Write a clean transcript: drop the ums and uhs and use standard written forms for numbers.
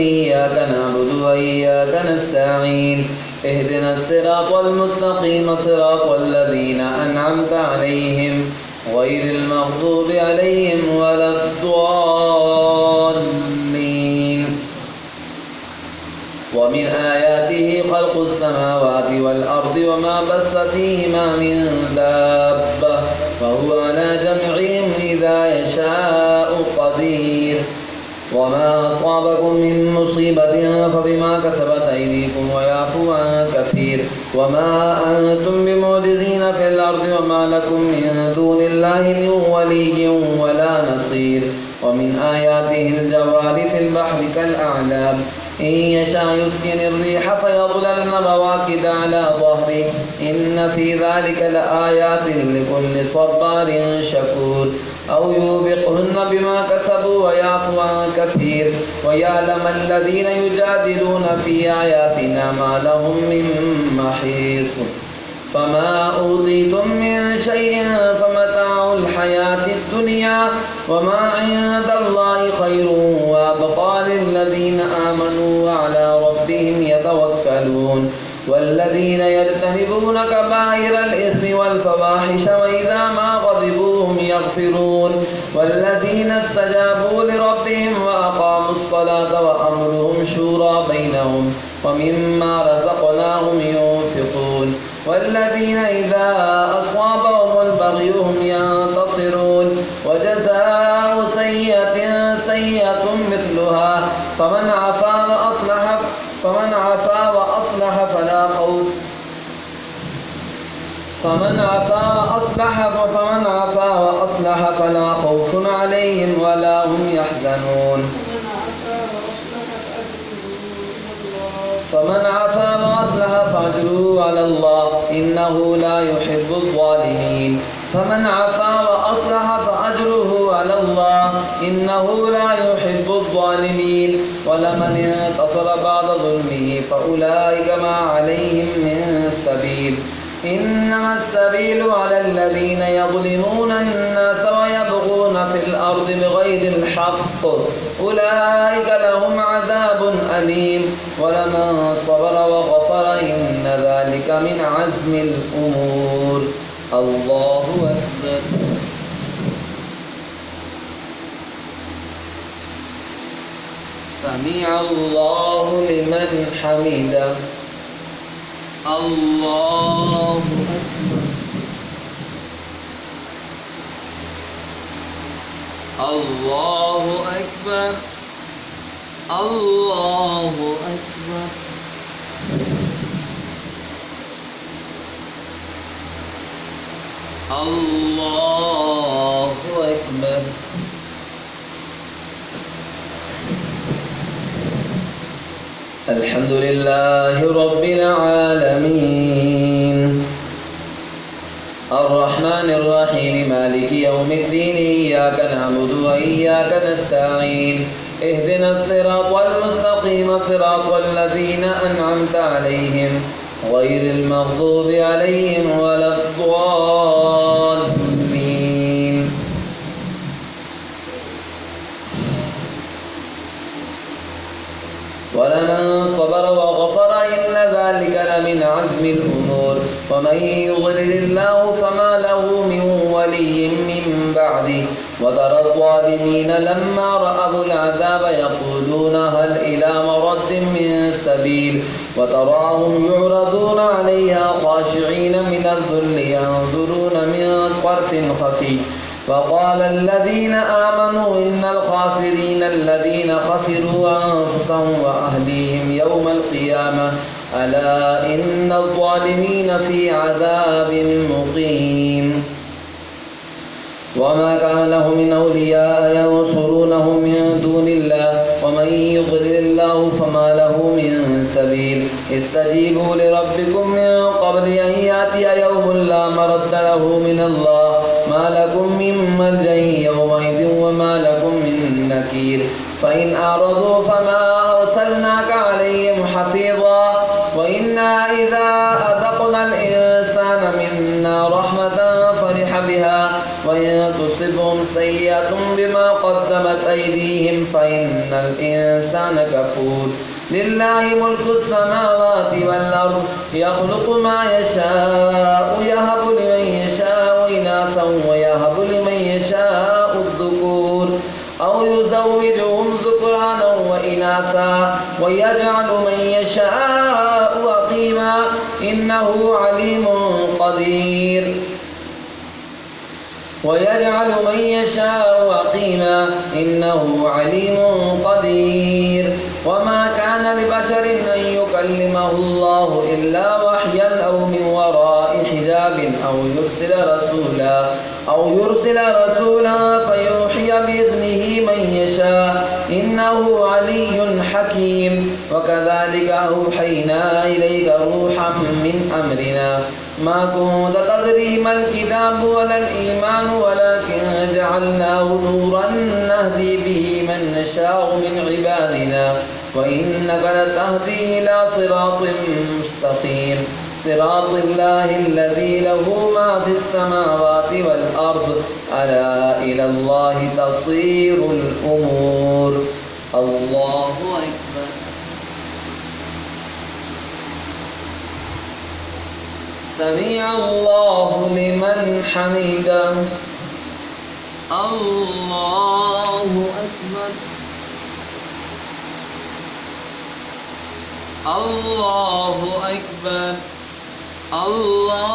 إياك نعبد وإياك نستعين اهدنا الصراط المستقيم صراط الذين أنعمت عليهم غير المغضوب عليهم ولا الضالين. ومن آياته خلق السماوات والأرض وما بث فيهما من دابة وهو على جمعهم إذا يشاء قدير. وما أصابكم من مصيبة فبما كسبت أيديكم ويعفو عن كثير. وما أنتم بمعجزين في الأرض وما لكم من دون الله من ولي ولا نصير. ومن آياته الجوار في البحر كالأعلام إن يشاء يسكن الريح فيظللن رواكد على ظهره إن في ذلك لآيات لكل صبار شكور. أو يوبقهن بما كسبوا ويعفو عن كثير. ويعلم الذين يجادلون في آياتنا ما لهم من محيص. فما أوتيتم من شيء فمتاع الحياة الدنيا وما عند الله خير وأبقى للذين آمنوا وعلى ربهم يتوكلون. والذين يجتنبون كبائر الإثم والفواحش وإذا ما غضبوا هم يغفرون. والذين استجابوا لربهم وأقاموا الصلاة وأمرهم شورى بينهم ومما رزقناهم ينفقون. والذين إذا أصابهم البغي هم ينتصرون. وجزاء سيئة سيئة مثلها فمن عفا وأصلح فلا خوف عليهم ولا هم يحزنون. فمن عفا وأصلح فأجره على الله إنه لا يحب الظالمين. فمن عفا وأصلح فأجره على الله إنه لا يحب الظالمين. ولمن انتصر بعد ظلمه فأولئك ما عليهم من سبيل. إنما السبيل على الذين يظلمون الناس ويبغون في الأرض بغير الحق أولئك لهم عذاب أليم. ولمن صبر وغفر إن ذلك من عزم الأمور. الله أكبر. سمع الله لمن حمده. الله أكبر. الله أكبر. الله أكبر. الله أكبر. الحمد لله رب العالمين الرحمن الرحيم مالك يوم الدين إياك نعبد وإياك نستعين اهدنا الصراط المستقيم صراط الذين أنعمت عليهم غير المغضوب عليهم ولا الضالين. ولمن صبر وغفر إن ذلك لمن عزم الأمور. ومن يضلل الله فما له من ولي من بعده. وترى الظالمين لما رأوا العذاب يقولون هل إلى مرد من سبيل. وتراهم يعرضون عليها خاشعين من الذل ينظرون من طرف خفي. وقال الذين آمنوا إن الخاسرين الذين خسروا أنفسهم وأهليهم يوم القيامة ألا إن الظالمين في عذاب مقيم. وما كان له من أولياء ينصرونهم من دون الله ومن يضلل الله فما له من سبيل. استجيبوا لربكم من قبل أن يأتي يوم لا مرد له من الله ما لكم من ملجأ يومئذ وما لكم من نكير. فإن أعرضوا فما أرسلناك عليهم حفيظا وإنا إذا أذقنا الإنسان منا رحمة فرح بها وإن تصبهم سيئة بما قدمت قدمت أيديهم فإن الإنسان كفور لله ملك السماوات والأرض يخلق ما يشاء يهب لمن يشاء إناثا ويهب لمن يشاء الذكور أو يزوجهم ذكرانا وإناثا ويجعل من يشاء عقيما إنه عليم قدير ويجعل من يشاء عقيما إنه عليم قدير وما كان لبشر أن يكلمه الله إلا وحيا أو من وراء حجاب أو يرسل رسولا فيوحي بإذنه من يشاء إنه علي حكيم وكذلك أوحينا إليك روحا من أمرنا ما كنت تدري ما الكتاب ولا الإيمان ولكن جعلناه نورا نهدي به من نشاء من عبادنا وإنك لتهدي إلى صراط مستقيم صراط الله الذي له ما في السماوات والأرض ألا إلى الله تصير الأمور الله أكبر سمع الله لمن حمده الله أكبر الله أكبر الله